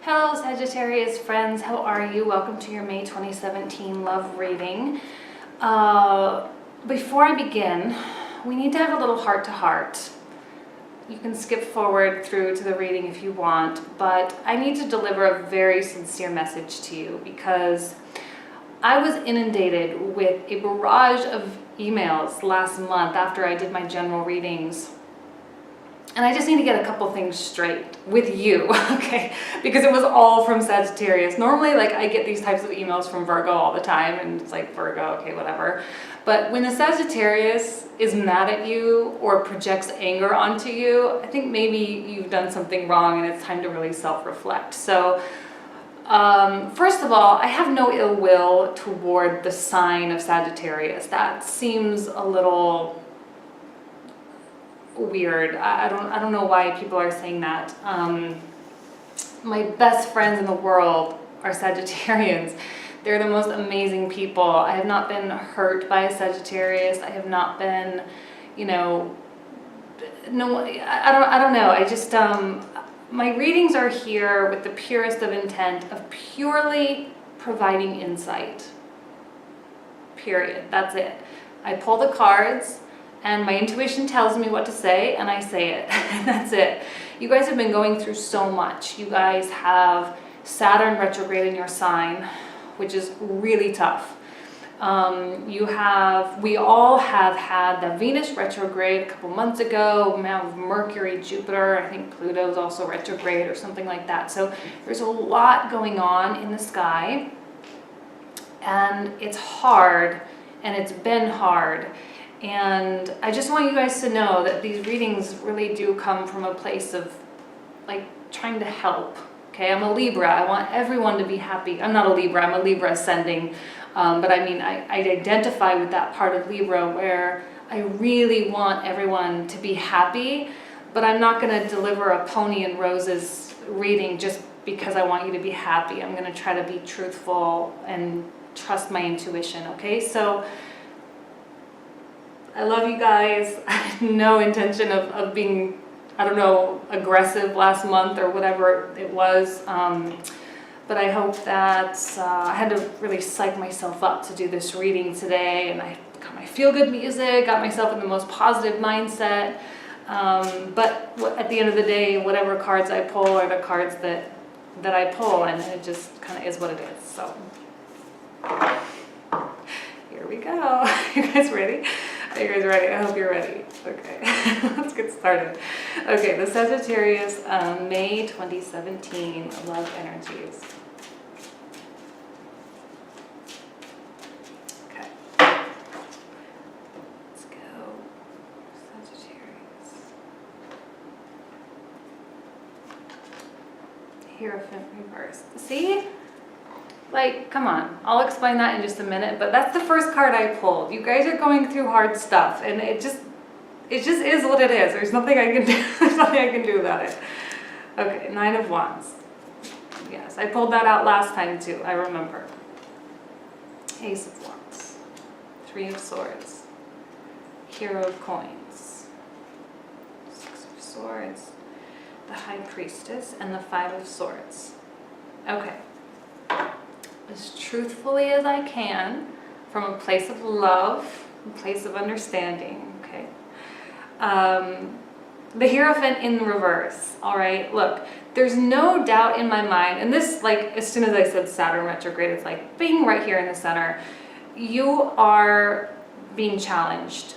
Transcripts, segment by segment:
Hello Sagittarius friends, how are you? Welcome to your May 2017 love reading. Before I begin, we need to have a little heart-to-heart. You can skip forward through to the reading if you want, but I need to deliver a very sincere message to you because I was inundated with a barrage of emails last month after I did my general readings. And I just need to get a couple things straight with you, okay? Because it was all from Sagittarius. Normally, I get these types of emails from Virgo all the time, and it's like, Virgo, okay, whatever. But when a Sagittarius is mad at you or projects anger onto you, I think maybe you've done something wrong and it's time to really self-reflect. So, first of all, I have no ill will toward the sign of Sagittarius. That seems a little weird. I don't know why people are saying that. My best friends in the world are Sagittarians. They're the most amazing people. I have not been hurt by a Sagittarius. I have not been, no, I don't know. I just, my readings are here with the purest of intent of purely providing insight. Period. That's it. I pull the cards and my intuition tells me what to say and I say it. And that's it. You guys have been going through so much. You guys have Saturn retrograde in your sign, which is really tough. We all have had the Venus retrograde a couple months ago, now Mercury, Jupiter, I think Pluto's also retrograde or something like that. So there's a lot going on in the sky and it's hard and it's been hard. And I just want you guys to know that these readings really do come from a place of trying to help. Okay, I'm a Libra. I want everyone to be happy. I'm not a Libra, I'm a Libra ascending. But I mean, I identify with that part of Libra where I really want everyone to be happy, but I'm not going to deliver a pony and roses reading just because I want you to be happy. I'm going to try to be truthful and trust my intuition, okay? So I love you guys. I had no intention of being, aggressive last month or whatever it was. But I hope that I had to really psych myself up to do this reading today, and I got my feel-good music, got myself in the most positive mindset. But at the end of the day, whatever cards I pull are the cards that I pull, and it just kind of is what it is. So here we go. You guys ready? Are you guys ready? I hope you're ready. Okay, let's get started. Okay, the Sagittarius May 2017 love energies. Okay, let's go. Sagittarius. Hierophant reversed. See? Come on, I'll explain that in just a minute, but that's the first card I pulled. You guys are going through hard stuff, and it just is what it is. There's nothing I can do. There's nothing I can do about it. Okay, Nine of Wands. Yes, I pulled that out last time too, I remember. Ace of Wands. Three of Swords. Hero of Coins. Six of Swords. The High Priestess, and the Five of Swords. Okay. As truthfully as I can, from a place of love, a place of understanding, okay? The Hierophant in reverse, all right? Look, there's no doubt in my mind, and this, as soon as I said Saturn retrograde, it's bing, right here in the center. You are being challenged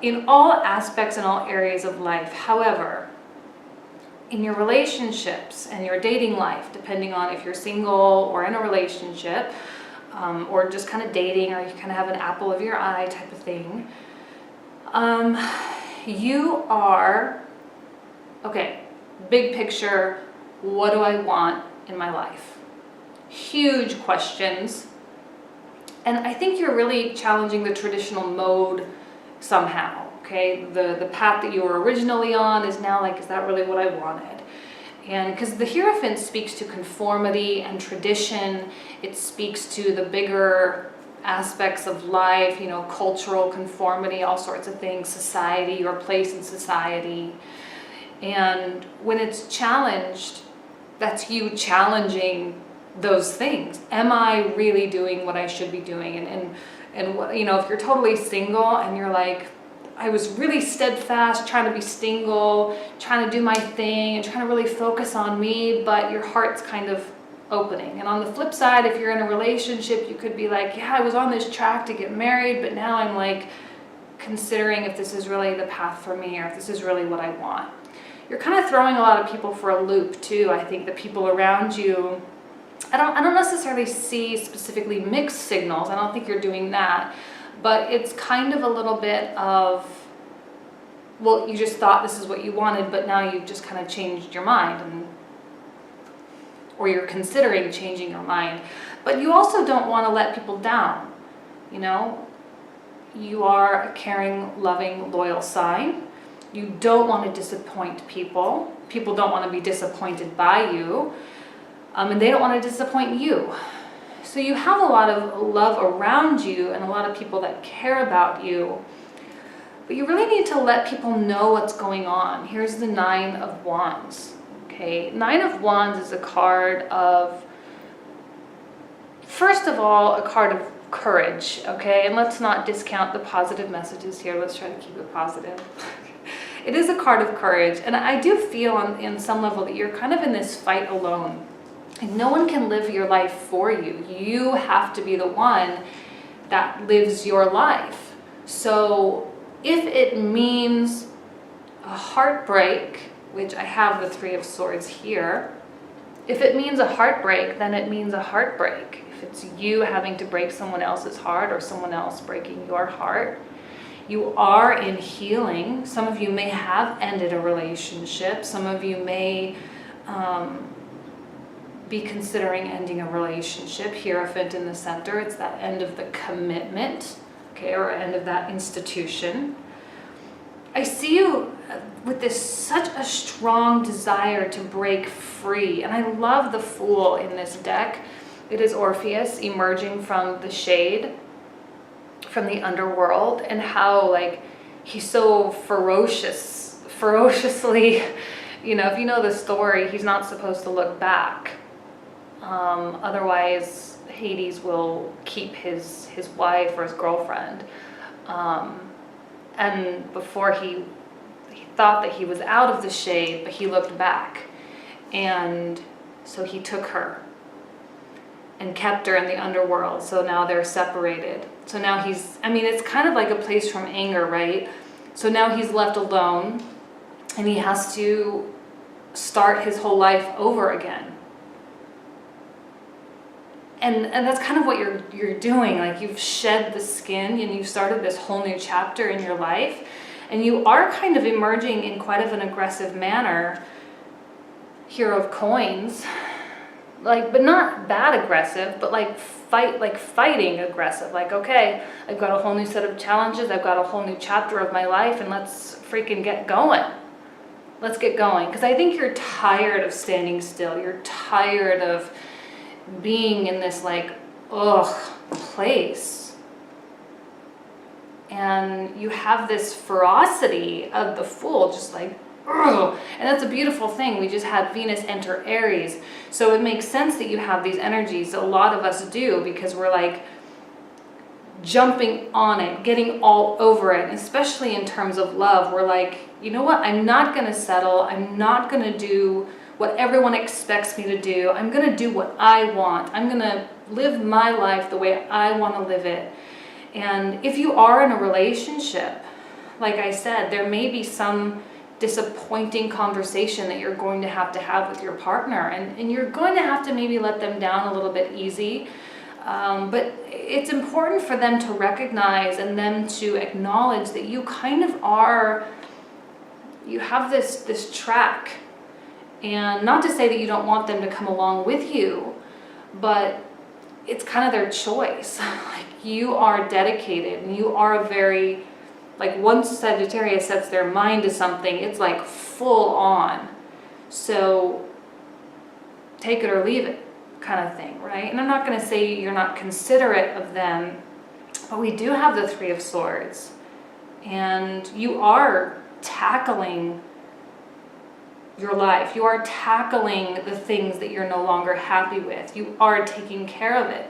in all aspects and all areas of life. However, in your relationships and your dating life, depending on if you're single or in a relationship, or just kind of dating, or you kind of have an apple of your eye type of thing, you are, okay, big picture, what do I want in my life? Huge questions. And I think you're really challenging the traditional mode somehow. Okay, the path that you were originally on is now is that really what I wanted? And because the Hierophant speaks to conformity and tradition, it speaks to the bigger aspects of life, cultural conformity, all sorts of things, society, your place in society. And when it's challenged, that's you challenging those things. Am I really doing what I should be doing? And what, you know, if you're totally single and you're like, I was really steadfast trying to be single, trying to do my thing and trying to really focus on me, but your heart's kind of opening. And on the flip side, if you're in a relationship, you could be like, yeah, I was on this track to get married, but now I'm like considering if this is really the path for me or if this is really what I want. You're kind of throwing a lot of people for a loop too. I think the people around you, I don't necessarily see specifically mixed signals. I don't think you're doing that, but it's kind of a little bit of, well, you just thought this is what you wanted, but now you've just kind of changed your mind, or you're considering changing your mind. But you also don't want to let people down, you know? You are a caring, loving, loyal sign. You don't want to disappoint people. People don't want to be disappointed by you. And they don't want to disappoint you. So you have a lot of love around you and a lot of people that care about you. But you really need to let people know what's going on. Here's the 9 of Wands. Okay, 9 of Wands is a card of, first of all, a card of courage, okay? And let's not discount the positive messages here. Let's try to keep it positive. It is a card of courage. And I do feel on some level that you're kind of in this fight alone. And no one can live your life for you. You have to be the one that lives your life. So if it means a heartbreak, which I have the 3 of Swords here, if it means a heartbreak, then it means a heartbreak. If it's you having to break someone else's heart or someone else breaking your heart, you are in healing. Some of you may have ended a relationship. Some of you may be considering ending a relationship. Hierophant in the center, it's that end of the commitment, okay, or end of that institution. I see you with this such a strong desire to break free. And I love the Fool in this deck. It is Orpheus emerging from the shade, from the underworld, and how like he's so ferociously, you know, if you know the story, he's not supposed to look back. Otherwise Hades will keep his wife or his girlfriend. And before he thought that he was out of the shade, but he looked back. And so he took her and kept her in the underworld. So now they're separated. So now it's kind of like a place from anger, right? So now he's left alone and he has to start his whole life over again. And that's kind of what you're doing. Like you've shed the skin and you've started this whole new chapter in your life. And you are kind of emerging in quite of an aggressive manner. Hero of Coins. But not bad aggressive, but fighting aggressive. Like, okay, I've got a whole new set of challenges. I've got a whole new chapter of my life, and let's freaking get going. Let's get going. Because I think you're tired of standing still. You're tired of being in this place. And you have this ferocity of the Fool, just like, ugh. And that's a beautiful thing. We just had Venus enter Aries. So it makes sense that you have these energies. A lot of us do, because we're like jumping on it, getting all over it, especially in terms of love. We're like, you know what? I'm not going to settle. I'm not going to do what everyone expects me to do. I'm going to do what I want. I'm going to live my life the way I want to live it. And if you are in a relationship, like I said, there may be some disappointing conversation that you're going to have with your partner. And you're going to have to maybe let them down a little bit easy. But it's important for them to recognize and them to acknowledge that you kind of are, you have this track. And not to say that you don't want them to come along with you, but it's kind of their choice. Like you are dedicated and you are a very, once Sagittarius sets their mind to something, it's like full on. So take it or leave it kind of thing, right? And I'm not going to say you're not considerate of them, but we do have the 3 of Swords. And you are tackling your life. You are tackling the things that you're no longer happy with. You are taking care of it.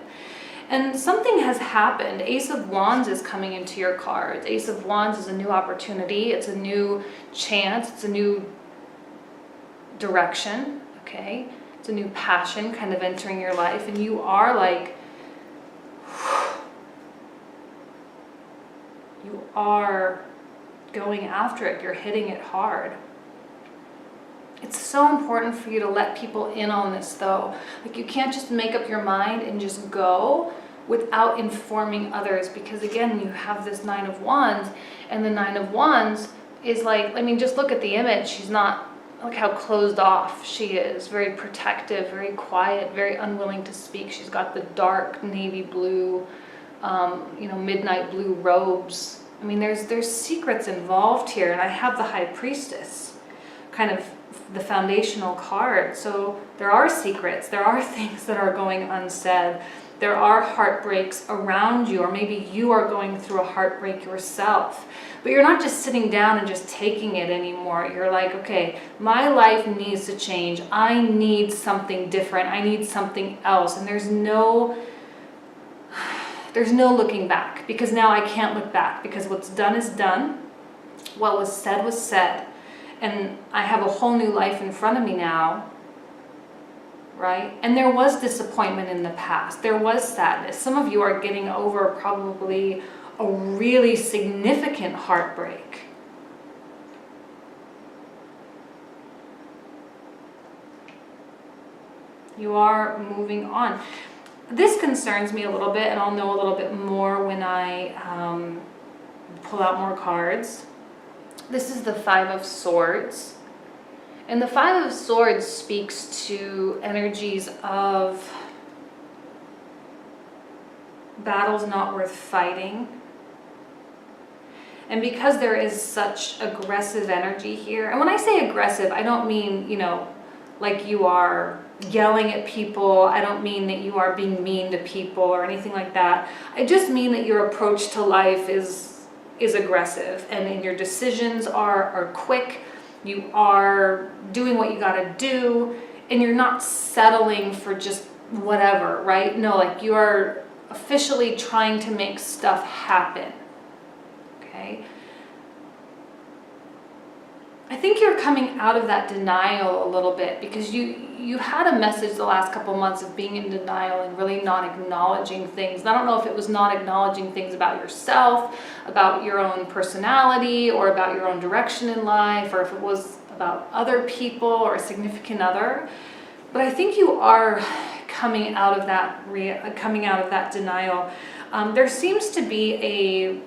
And something has happened. Ace of Wands is coming into your cards. Ace of Wands is a new opportunity. It's a new chance. It's a new direction, okay? It's a new passion kind of entering your life. And you are like, you are going after it. You're hitting it hard. It's so important for you to let people in on this though. Like you can't just make up your mind and just go without informing others, because again, you have this Nine of Wands, and the Nine of Wands is like, I mean, just look at the image. She's not, look how closed off she is, very protective, very quiet, very unwilling to speak. She's got the dark navy blue, midnight blue robes. I mean, there's secrets involved here, and I have the High Priestess, kind of the foundational card. So there are secrets, there are things that are going unsaid. There are heartbreaks around you, or maybe you are going through a heartbreak yourself. But you're not just sitting down and just taking it anymore. You're like, okay, my life needs to change. I need something different. I need something else. And there's no looking back, because now I can't look back, because what's done is done. What was said. And I have a whole new life in front of me now. Right? And there was disappointment in the past. There was sadness. Some of you are getting over probably a really significant heartbreak. You are moving on. This concerns me a little bit, and I'll know a little bit more when I pull out more cards. This is the Five of Swords. And the Five of Swords speaks to energies of battles not worth fighting. And because there is such aggressive energy here, and when I say aggressive, I don't mean, like you are yelling at people. I don't mean that you are being mean to people or anything like that. I just mean that your approach to life is aggressive, and your decisions are quick. You are doing what you gotta do, and you're not settling for just whatever, right? No, like you are officially trying to make stuff happen, okay? I think you're coming out of that denial a little bit, because you had a message the last couple months of being in denial and really not acknowledging things. And I don't know if it was not acknowledging things about yourself, about your own personality, or about your own direction in life, or if it was about other people or a significant other. But I think you are coming out of that denial. There seems to be a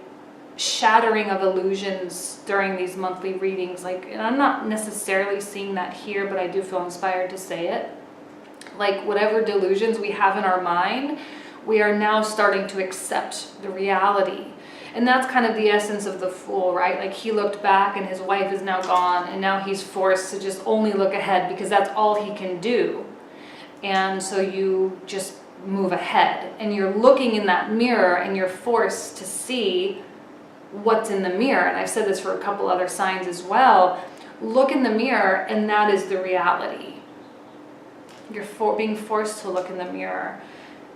shattering of illusions during these monthly readings, and I'm not necessarily seeing that here, but I do feel inspired to say it. Like whatever delusions we have in our mind, we are now starting to accept the reality. And that's kind of the essence of the Fool, right? Like he looked back and his wife is now gone, and now he's forced to just only look ahead, because that's all he can do. And so you just move ahead, and you're looking in that mirror, and you're forced to see what's in the mirror. And I've said this for a couple other signs as well. Look in the mirror, and that is the reality. You're being forced to look in the mirror.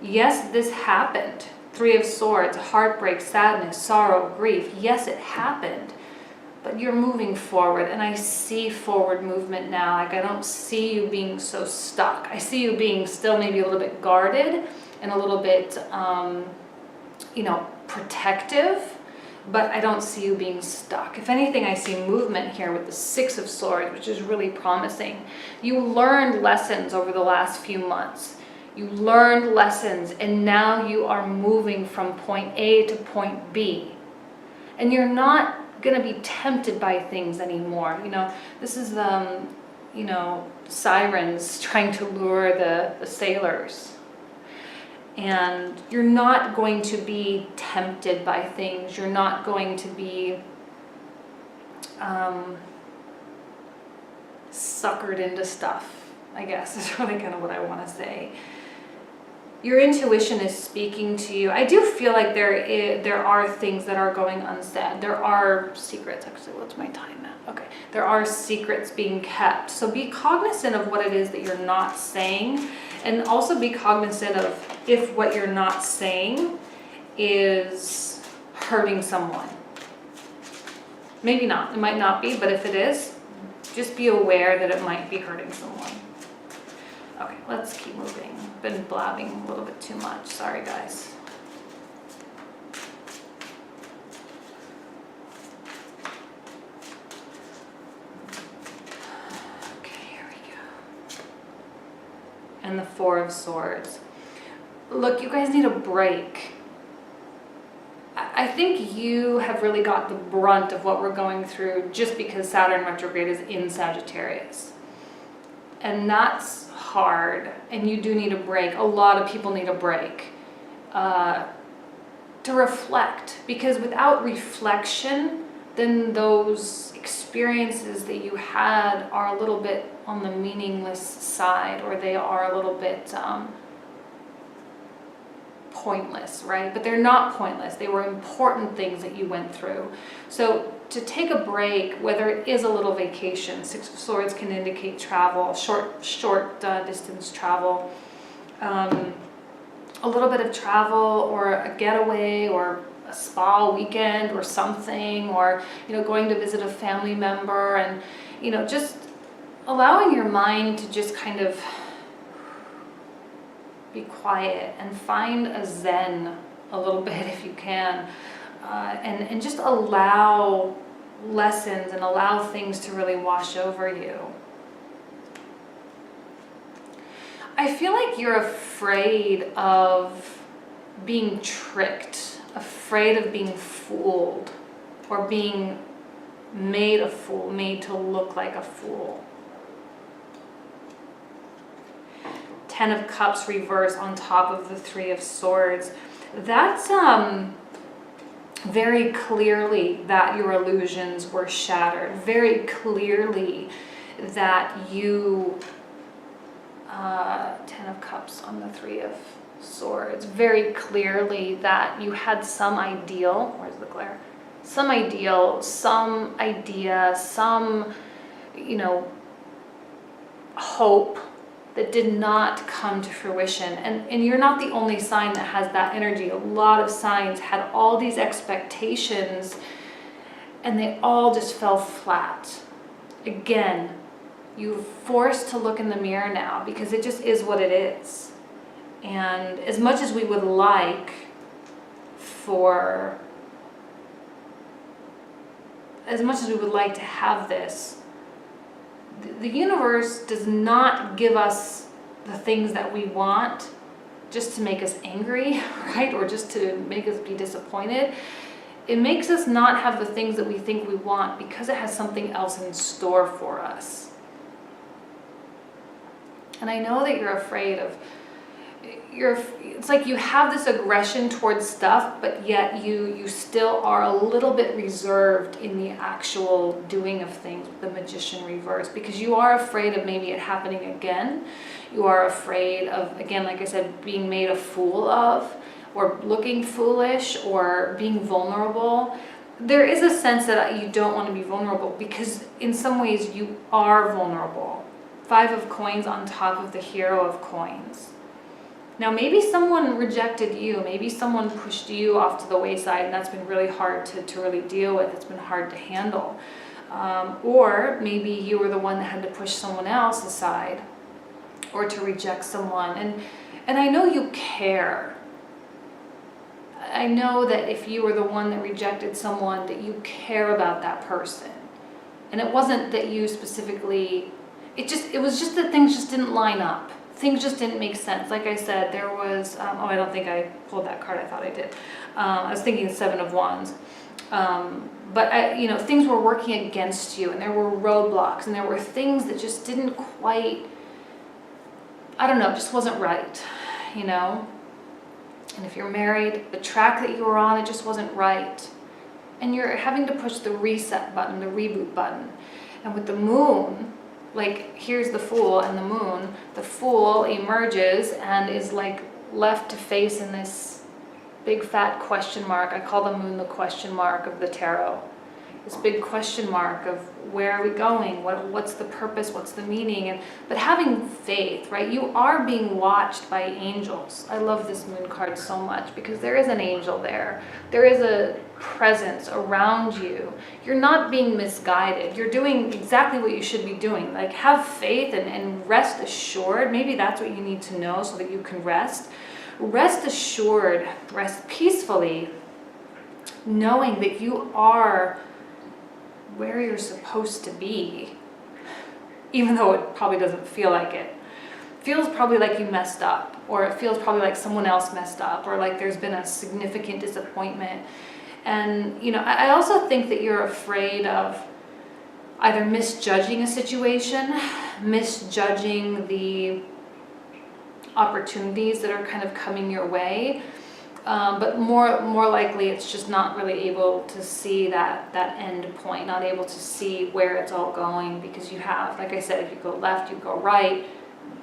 Yes, this happened. Three of Swords, heartbreak, sadness, sorrow, grief. Yes, it happened, but you're moving forward, and I see forward movement now. Like I don't see you being so stuck. I see you being still maybe a little bit guarded and a little bit, protective, but I don't see you being stuck. If anything, I see movement here with the Six of Swords, which is really promising. You learned lessons over the last few months. You learned lessons, and now you are moving from point A to point B. And you're not going to be tempted by things anymore. This is, sirens trying to lure the sailors. And you're not going to be tempted by things. You're not going to be suckered into stuff, I guess, is really kind of what I want to say. your intuition is speaking to you. I do feel like there are things that are going unsaid. There are secrets. Actually, what's my time at? Okay. There are secrets being kept. So be cognizant of what it is that you're not saying, and also be cognizant of if what you're not saying is hurting someone. Maybe not. It might not be, but if it is, just be aware that it might be hurting someone. Okay, let's keep moving. Been blabbing a little bit too much. Sorry, guys. Okay, here we go. And the Four of Swords. Look, you guys need a break. I think you have really got the brunt of what we're going through just because Saturn retrograde is in Sagittarius. And that's hard, and you do need a break. A lot of people need a break to reflect, because without reflection, then those experiences that you had are a little bit on the meaningless side, or they are a little bit pointless, right? But they're not pointless. They were important things that you went through. So to take a break, whether it is a little vacation, Six of Swords can indicate travel, short distance travel, a little bit of travel, or a getaway, or a spa weekend, or something, or going to visit a family member, and just allowing your mind to just kind of be quiet and find a zen a little bit if you can, and just allow lessons and allow things to really wash over you. I feel like you're afraid of being tricked, afraid of being fooled, or being made a fool, made to look like a fool. Ten of Cups reverse on top of the Three of Swords. That's very clearly that your illusions were shattered. Very clearly that you, Ten of Cups on the Three of Swords. Very clearly that you had some ideal. Where's the glare? Some ideal, some idea, some, hope that did not come to fruition. And you're not the only sign that has that energy. A lot of signs had all these expectations and they all just fell flat. Again, you're forced to look in the mirror now, because it just is what it is. And as much as we would like to have this, the universe does not give us the things that we want just to make us angry, right? Or just to make us be disappointed. It makes us not have the things that we think we want because it has something else in store for us. And I know that you're afraid of, it's like you have this aggression towards stuff, but yet you still are a little bit reserved in the actual doing of things with the Magician reverse, because you are afraid of maybe it happening again. You are afraid of, again, like I said, being made a fool of, or looking foolish, or being vulnerable. There is a sense that you don't want to be vulnerable, because in some ways you are vulnerable. Five of Coins on top of the Hero of Coins. Now, maybe someone rejected you, maybe someone pushed you off to the wayside, and that's been really hard to really deal with. It's been hard to handle. Or maybe you were the one that had to push someone else aside, or to reject someone. And I know you care. I know that if you were the one that rejected someone, that you care about that person. And it wasn't that you specifically, it was just that things just didn't line up. Things just didn't make sense. Like I said, there was, I don't think I pulled that card. I thought I did. I was thinking Seven of Wands. But things were working against you, and there were roadblocks, and there were things that just didn't quite, just wasn't right, And if you're married, the track that you were on, it just wasn't right. And you're having to push the reset button, the reboot button. And with the moon, like, here's the Fool and the moon. The Fool emerges and is like left to face in this big fat question mark. I call the moon the question mark of the tarot. This big question mark of where are we going? What's the purpose? What's the meaning? But having faith, right? You are being watched by angels. I love this moon card so much because there is an angel there. There is a presence around you. You're not being misguided. You're doing exactly what you should be doing. Like, have faith and rest assured. Maybe that's what you need to know so that you can rest. Rest assured, rest peacefully, knowing that you are where you're supposed to be, even though it probably doesn't feel like it. It feels probably like you messed up, or it feels probably like someone else messed up, or like there's been a significant disappointment. And, you know, I also think that you're afraid of either misjudging a situation, misjudging the opportunities that are kind of coming your way. But more likely it's just not really able to see that end point, not able to see where it's all going, because you have, like I said, if you go left, you go right.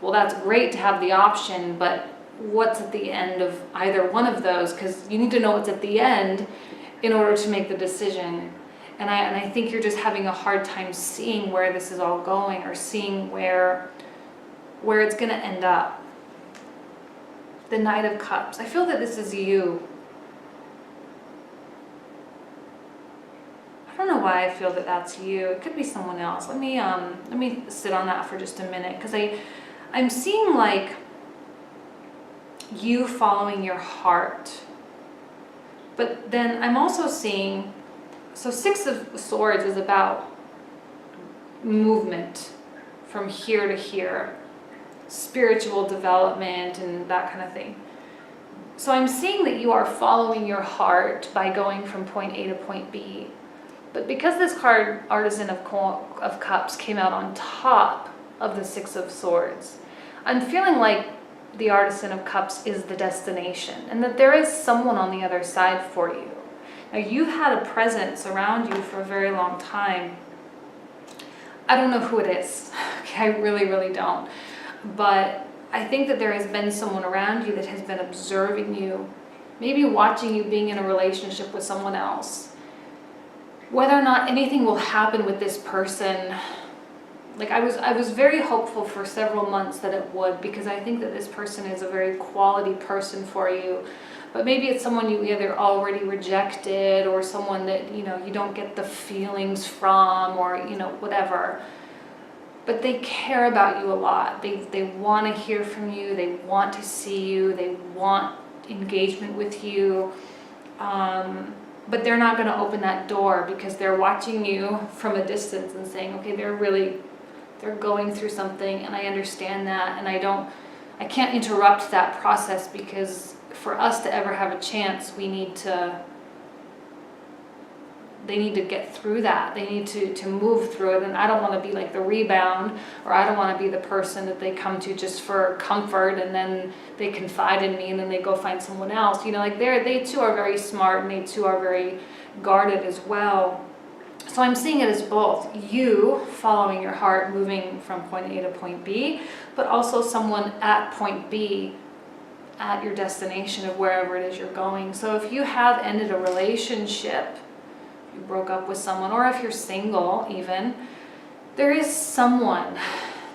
Well, that's great to have the option, but what's at the end of either one of those? Because you need to know what's at the end in order to make the decision. And I think you're just having a hard time seeing where this is all going, or seeing where it's going to end up. The Knight of Cups. I feel that this is you. I don't know why I feel that that's you. It could be someone else. Let me sit on that for just a minute, because I'm seeing like you following your heart. But then I'm also seeing, so Six of Swords is about movement from here to here, spiritual development and that kind of thing. So I'm seeing that you are following your heart by going from point A to point B. But because this card, Artisan of Cups, came out on top of the Six of Swords, I'm feeling like the Artisan of Cups is the destination, and that there is someone on the other side for you. Now, you've had a presence around you for a very long time. I don't know who it is. Okay, I really, really don't. But I think that there has been someone around you that has been observing you, maybe watching you being in a relationship with someone else. Whether or not anything will happen with this person, like I was very hopeful for several months that it would, because I think that this person is a very quality person for you. But maybe it's someone you either already rejected, or someone that, you know, you don't get the feelings from, or, you know, whatever. But they care about you a lot. They want to hear from you. They want to see you. They want engagement with you. But they're not going to open that door, because they're watching you from a distance and saying, okay, they're going through something, and I understand that, and I can't interrupt that process, because for us to ever have a chance, they need to get through that. They need to move through it. And I don't want to be like the rebound, or I don't want to be the person that they come to just for comfort, and then they confide in me and then they go find someone else. You know, like they too are very smart, and they too are very guarded as well. So I'm seeing it as both you following your heart, moving from point A to point B, but also someone at point B, at your destination of wherever it is you're going. So if you have ended a relationship, you broke up with someone, or if you're single even, there is someone,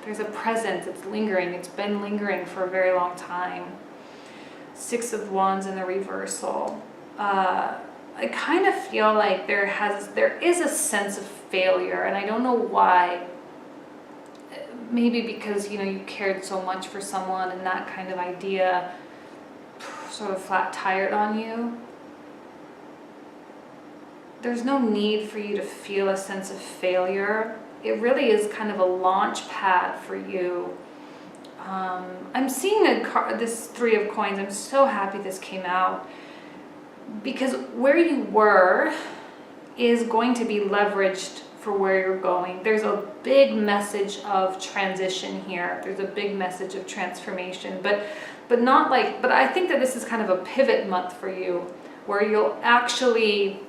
there's a presence, it's lingering, it's been lingering for a very long time. Six of Wands in the reversal. I kind of feel like there is a sense of failure, and I don't know why. Maybe because, you know, you cared so much for someone, and that kind of idea sort of flat tired on you. There's no need for you to feel a sense of failure. It really is kind of a launch pad for you. I'm seeing this Three of Coins. I'm so happy this came out, because where you were is going to be leveraged for where you're going. There's a big message of transition here. There's a big message of transformation, but I think that this is kind of a pivot month for you, where you'll actually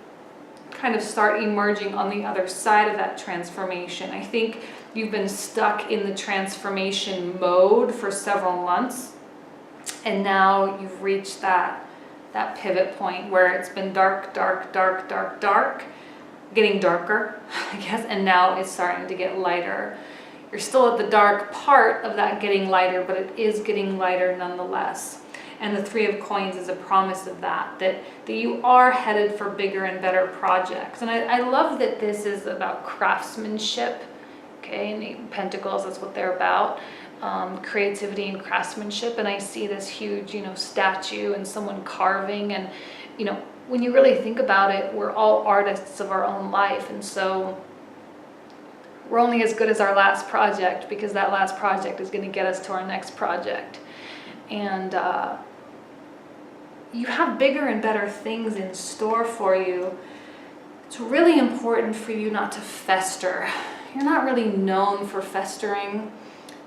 kind of start emerging on the other side of that transformation. I think you've been stuck in the transformation mode for several months, And now you've reached that pivot point where it's been dark, dark, dark, dark, dark, getting darker, I guess, and now it's starting to get lighter. You're still at the dark part of that getting lighter, but it is getting lighter nonetheless. And the Three of Coins is a promise of that you are headed for bigger and better projects. And I love that this is about craftsmanship, okay, and the Pentacles, that's what they're about. Creativity and craftsmanship. And I see this huge, statue and someone carving. And, when you really think about it, we're all artists of our own life. And so we're only as good as our last project, because that last project is going to get us to our next project. And you have bigger and better things in store for you. It's really important for you not to fester. You're not really known for festering.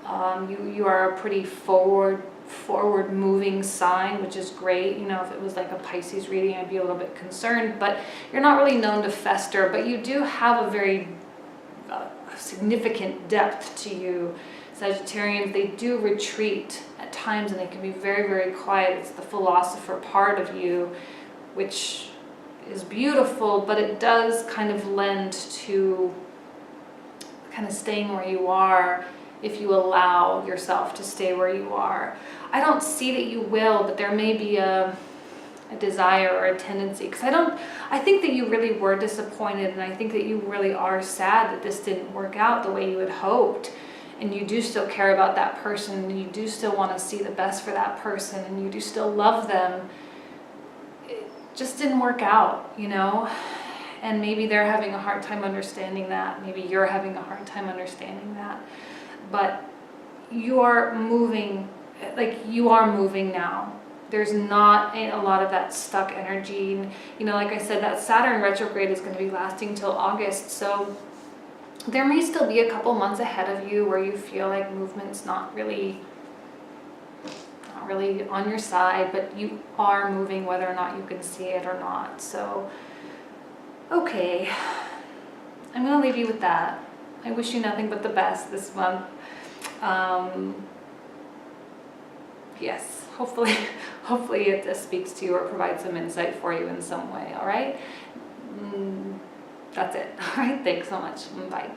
You are a pretty forward moving sign, which is great. If it was like a Pisces reading, I'd be a little bit concerned, but you're not really known to fester, but you do have a very significant depth to you. Sagittarians, they do retreat at times, and they can be very, very quiet. It's the philosopher part of you, which is beautiful, but it does kind of lend to kind of staying where you are if you allow yourself to stay where you are. I don't see that you will, but there may be a desire or a tendency, because I think that you really were disappointed, and I think that you really are sad that this didn't work out the way you had hoped. And you do still care about that person, and you do still want to see the best for that person, and you do still love them. It just didn't work out, and maybe they're having a hard time understanding that. Maybe you're having a hard time understanding that. But you are moving now. There's not a lot of that stuck energy. And, like I said, that Saturn retrograde is going to be lasting till August. So there may still be a couple months ahead of you where you feel like movement's not really on your side, but you are moving whether or not you can see it or not. So, okay, I'm going to leave you with that. I wish you nothing but the best this month. Yes, hopefully it speaks to you or provides some insight for you in some way, all right? That's it. All right, thanks so much. Bye.